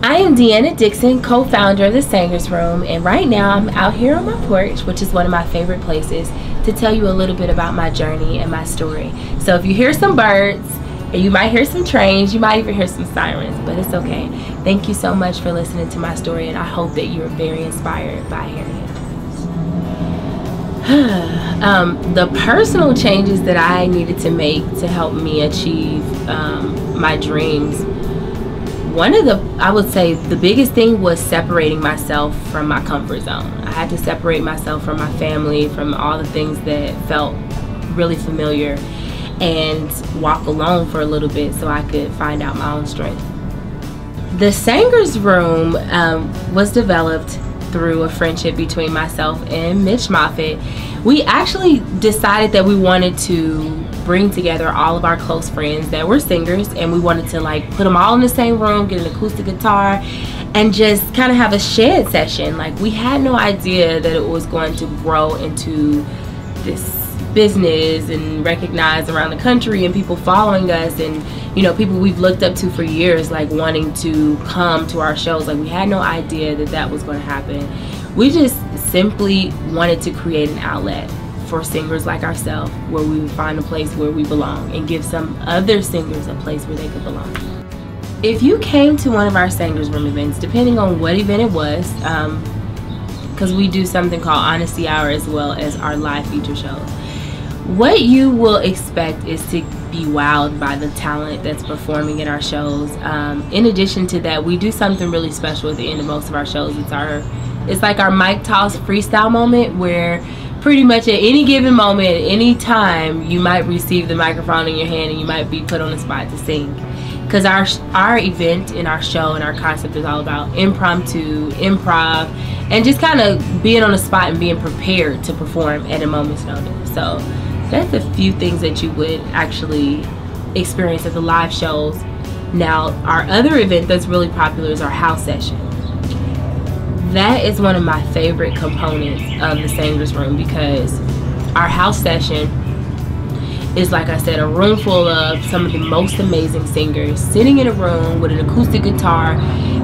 I am Deanna Dixon, co-founder of the Singers Room, and right now I'm out here on my porch, which is one of my favorite places, to tell you a little bit about my journey and my story. So if you hear some birds, and you might hear some trains, you might even hear some sirens, but it's okay. Thank you so much for listening to my story, and I hope that you're very inspired by hearing it. The personal changes that I needed to make to help me achieve my dreams, I would say the biggest thing was separating myself from my comfort zone. I had to separate myself from my family, from all the things that felt really familiar, and walk alone for a little bit so I could find out my own strength. The Singers Room was developed through a friendship between myself and Mitch Moffitt. We actually decided that we wanted to bring together all of our close friends that were singers, and we wanted to like put them all in the same room, get an acoustic guitar, and just kind of have a shed session. Like, we had no idea that it was going to grow into this business and recognized around the country, and people following us, and you know, people we've looked up to for years, like wanting to come to our shows. Like, we had no idea that that was going to happen. We just simply wanted to create an outlet for singers like ourselves, where we would find a place where we belong and give some other singers a place where they could belong. If you came to one of our Singers Room events, depending on what event it was, because we do something called Honesty Hour as well as our live feature shows, what you will expect is to be wowed by the talent that's performing at our shows. In addition to that, we do something really special at the end of most of our shows. It's like our mic toss freestyle moment, where pretty much at any given moment, at any time, you might receive the microphone in your hand and you might be put on the spot to sing. Because our event and our show and our concept is all about improv, and just kind of being on the spot and being prepared to perform at a moment's notice. So that's a few things that you would actually experience at the live shows. Now, our other event that's really popular is our house session. That is one of my favorite components of the Singers Room, because our house session is, like I said, a room full of some of the most amazing singers sitting in a room with an acoustic guitar,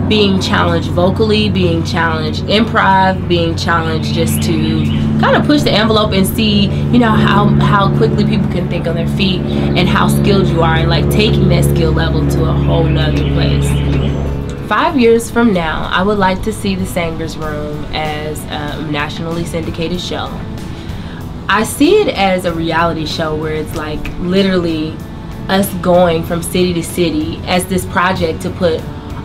being challenged vocally, being challenged improv, being challenged just to kind of push the envelope and see, you know, how quickly people can think on their feet and how skilled you are, and like taking that skill level to a whole nother place. 5 years from now, I would like to see the Singers Room as a nationally syndicated show. I see it as a reality show where it's like literally us going from city to city as this project to put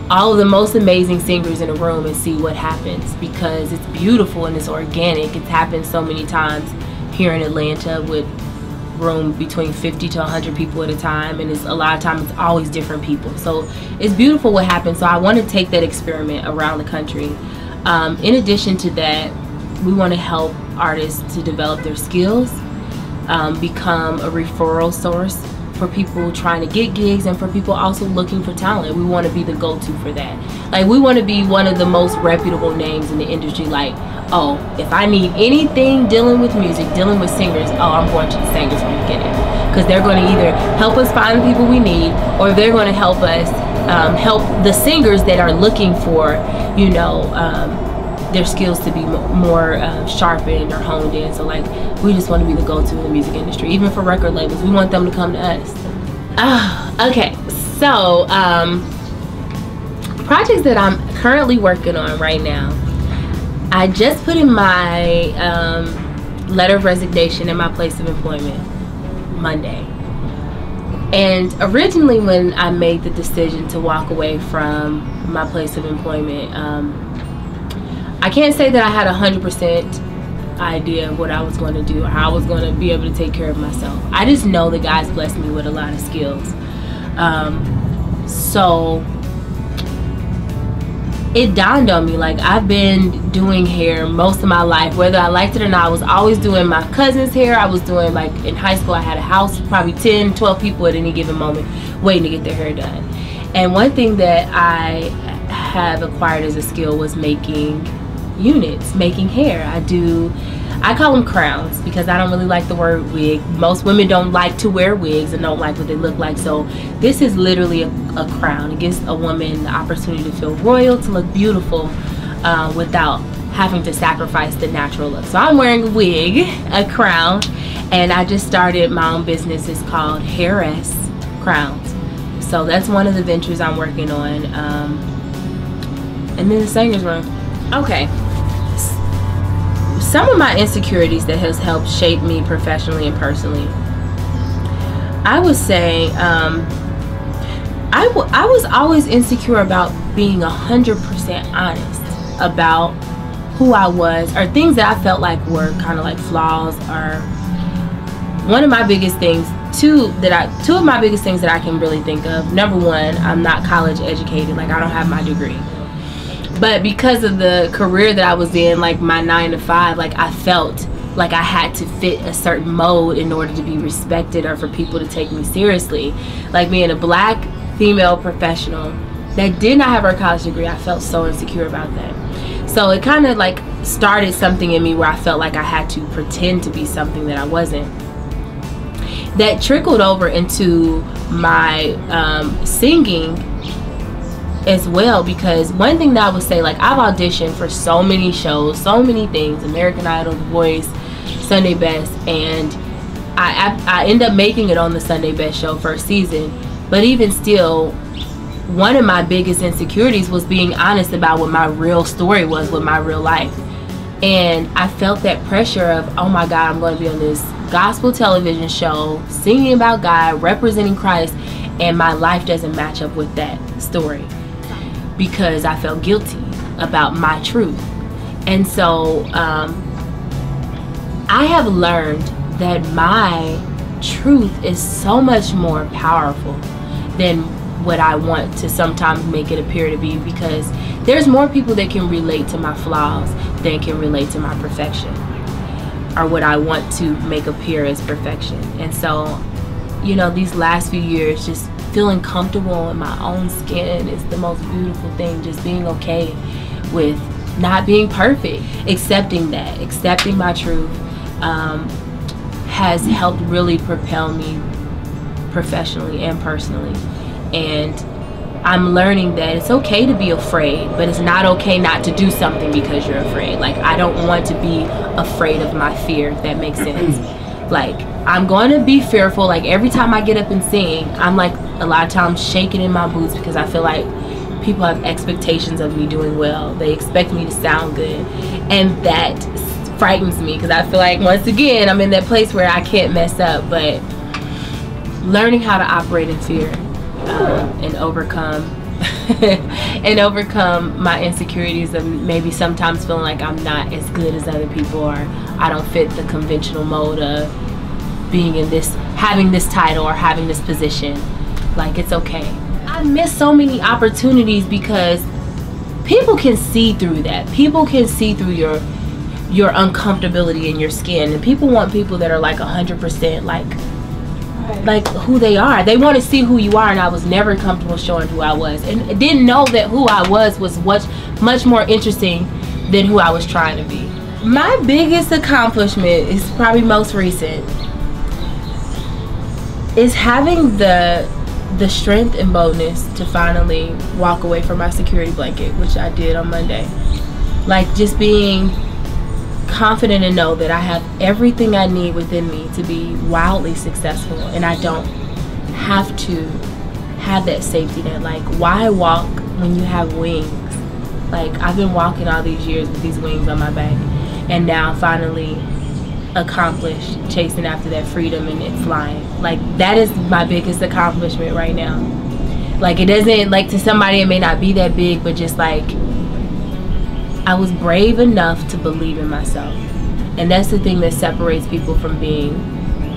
all of the most amazing singers in a room and see what happens, because it's beautiful and it's organic. It's happened so many times here in Atlanta with room between 50 to 100 people at a time, and a lot of times it's always different people. So it's beautiful what happens. So I want to take that experiment around the country. In addition to that, we want to help artists to develop their skills, become a referral source for people trying to get gigs, and for people also looking for talent. We want to be the go-to for that. Like, we want to be one of the most reputable names in the industry. Like, oh, if I need anything dealing with music, dealing with singers, oh, I'm going to the Singers Room to get it. Because they're going to either help us find the people we need, or they're going to help us help the singers that are looking for, you know, their skills to be more sharpened or honed in. So like, we just want to be the go-to in the music industry. Even for record labels, we want them to come to us. Okay, so projects that I'm currently working on right now. I just put in my letter of resignation in my place of employment Monday. And originally, when I made the decision to walk away from my place of employment, I can't say that I had 100% idea of what I was going to do or how I was going to be able to take care of myself. I just know that God's blessed me with a lot of skills. So it dawned on me, like, I've been doing hair most of my life, whether I liked it or not. I was always doing my cousin's hair. I was doing, like, in high school, I had a house, probably 10, 12 people at any given moment waiting to get their hair done. And one thing that I have acquired as a skill was making units, making hair. I call them crowns because I don't really like the word wig. Most women don't like to wear wigs and don't like what they look like. So this is literally a crown. It gives a woman the opportunity to feel royal, to look beautiful without having to sacrifice the natural look. So I'm wearing a wig, a crown, and I just started my own business. It's called Heiress Crowns. So that's one of the ventures I'm working on. And then the singer's room. Okay. Some of my insecurities that has helped shape me professionally and personally, I would say I was always insecure about being 100% honest about who I was, or things that I felt like were kind of like flaws. Or one of my biggest things, two of my biggest things that I can really think of. Number one, I'm not college educated. Like, I don't have my degree. But because of the career that I was in, like my 9 to 5, like I felt like I had to fit a certain mold in order to be respected or for people to take me seriously. Like, being a black female professional that did not have her college degree, I felt so insecure about that. So it kind of like started something in me where I felt like I had to pretend to be something that I wasn't. That trickled over into my singing as well, because one thing that I would say, like, I've auditioned for so many shows, so many things, American Idol, The Voice, Sunday Best, and I end up making it on the Sunday Best show first season. But even still, one of my biggest insecurities was being honest about what my real story was, with my real life. And I felt that pressure of, oh my God, I'm going to be on this gospel television show singing about God, representing Christ, and my life doesn't match up with that story, because I felt guilty about my truth. And so I have learned that my truth is so much more powerful than what I want to sometimes make it appear to be, because there's more people that can relate to my flaws than can relate to my perfection, or what I want to make appear as perfection. And so, you know, these last few years, just feeling comfortable in my own skin is the most beautiful thing. Just being okay with not being perfect, accepting that, accepting my truth, has helped really propel me professionally and personally. And I'm learning that it's okay to be afraid, but it's not okay not to do something because you're afraid. Like, I don't want to be afraid of my fear, if that makes sense. Like, I'm going to be fearful. Like, every time I get up and sing, I'm like a lot of times shaking in my boots, because I feel like people have expectations of me doing well. They expect me to sound good, and that frightens me, because I feel like, once again, I'm in that place where I can't mess up. But learning how to operate in fear, and overcome and overcome my insecurities of maybe sometimes feeling like I'm not as good as other people, or I don't fit the conventional mold of being in this, having this title or having this position. Like, it's okay. I miss so many opportunities because people can see through that. People can see through your uncomfortability in your skin, and people want people that are like 100% like who they are. They want to see who you are, and I was never comfortable showing who I was, and didn't know that who I was much more interesting than who I was trying to be. My biggest accomplishment is probably most recent, is having the strength and boldness to finally walk away from my security blanket, which I did on Monday. Like, just being confident and know that I have everything I need within me to be wildly successful, and I don't have to have that safety net. Like, why walk when you have wings? Like, I've been walking all these years with these wings on my back, and now finally accomplished chasing after that freedom and it flying. Like, that is my biggest accomplishment right now. Like, it doesn't, like, to somebody it may not be that big, but just like, I was brave enough to believe in myself. And that's the thing that separates people from being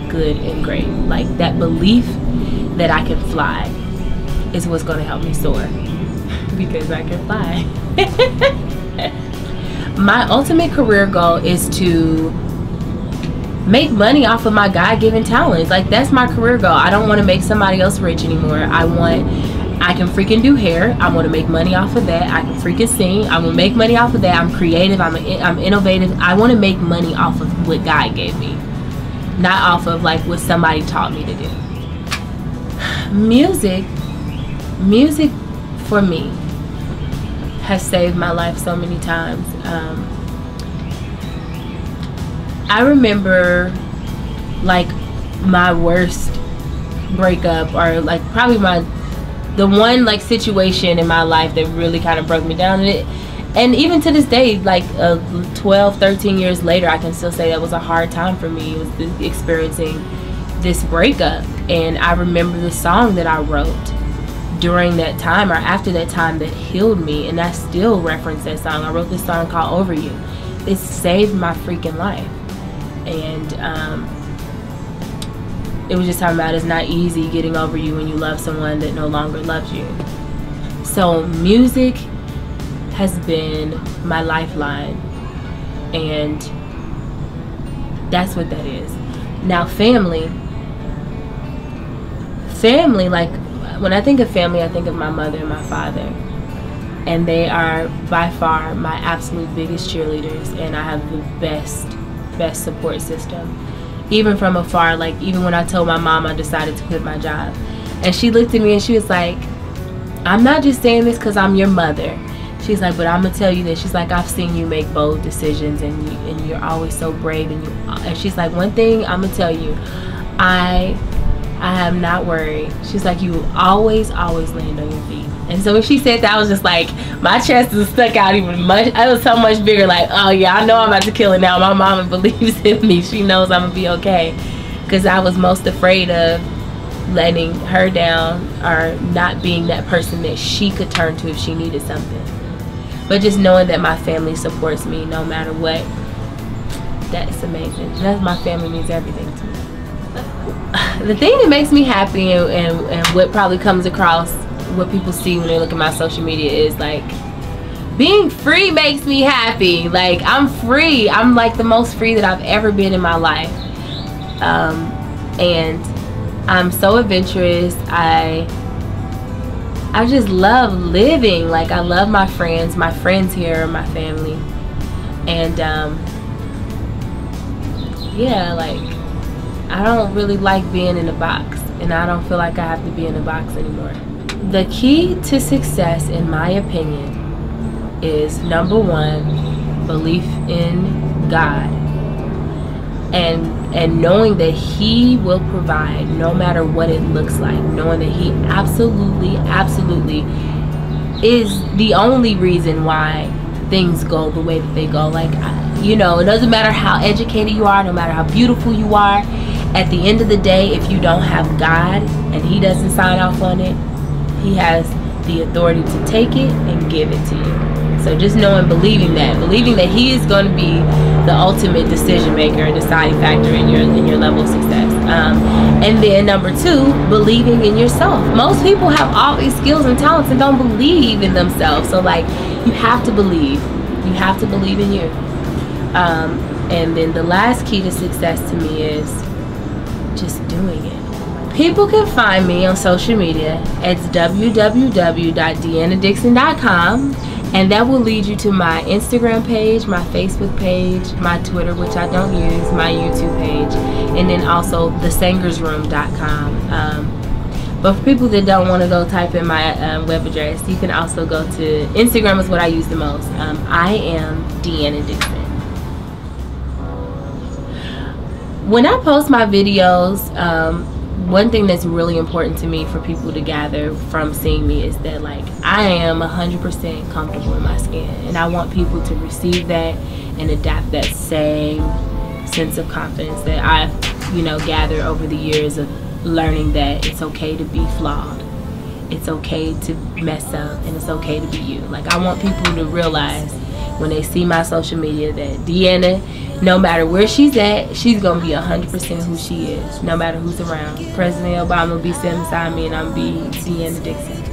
good and great. Like, that belief that I can fly is what's going to help me soar, because I can fly. My ultimate career goal is to make money off of my God-given talents. Like, that's my career goal. I don't want to make somebody else rich anymore. I want I can freaking do hair. I want to make money off of that. I can freaking sing. I want to make money off of that. I'm creative. I'm innovative. I want to make money off of what God gave me, not off of like what somebody taught me to do. Music for me has saved my life so many times. I remember like my worst breakup, or like probably the one like situation in my life that really kind of broke me down, and even to this day, like 12, 13 years later, I can still say that was a hard time for me. It was experiencing this breakup. And I remember the song that I wrote during that time or after that time that healed me, and I still reference that song. I wrote this song called Over You. It saved my freaking life. And it was just talking about it's not easy getting over you when you love someone that no longer loves you. So music has been my lifeline, and that's what that is. Now family, like when I think of family, I think of my mother and my father, and they are by far my absolute biggest cheerleaders, and I have the best support system. Even from afar, like even when I told my mom I decided to quit my job, and she looked at me and she was like, I'm not just saying this because I'm your mother. She's like, but I'm gonna tell you this. She's like, I've seen you make bold decisions, and you're always so brave, and she's like, one thing I'm gonna tell you, I am not worried. She's like, you always land on your feet. And so when she said that, I was just like, my chest is stuck out even much. I was so much bigger, like, oh yeah, I know I'm about to kill it now. My mama believes in me. She knows I'm gonna be okay. Because I was most afraid of letting her down, or not being that person that she could turn to if she needed something. But just knowing that my family supports me no matter what, that's amazing. That's, my family means everything to me. The thing that makes me happy, and what probably comes across, what people see when they look at my social media, is like, being free makes me happy. Like, I'm free. I'm like the most free that I've ever been in my life. And I'm so adventurous. I just love living. Like, I love my friends. My friends here are my family. And yeah, like, I don't really like being in a box, and I don't feel like I have to be in a box anymore. The key to success, in my opinion, is number one, belief in God, and knowing that He will provide no matter what it looks like, knowing that He absolutely is the only reason why things go the way that they go. Like, you know, it doesn't matter how educated you are, no matter how beautiful you are, at the end of the day, if you don't have God and He doesn't sign off on it, He has the authority to take it and give it to you. So just knowing, believing that He is going to be the ultimate decision maker, deciding factor in your level of success. And then number two, believing in yourself. Most people have all these skills and talents and don't believe in themselves. So like, you have to believe. You have to believe in you. And then the last key to success to me is just doing it. People can find me on social media. It's www.deannadixon.com, and that will lead you to my Instagram page, my Facebook page, my Twitter, which I don't use, my YouTube page, and then also thesangersroom.com. But for people that don't want to go type in my web address, you can also go to Instagram, is what I use the most. I am Deanna Dixon. When I post my videos, one thing that's really important to me for people to gather from seeing me is that, like, I am 100% comfortable in my skin, and I want people to receive that and adapt that same sense of confidence that I've, you know, gathered over the years of learning that it's okay to be flawed, it's okay to mess up, and it's okay to be you. Like, I want people to realize when they see my social media that Deanna, no matter where she's at, she's gonna be 100% who she is, no matter who's around. President Obama will be sitting beside me, and I'm be Deanna Dixon.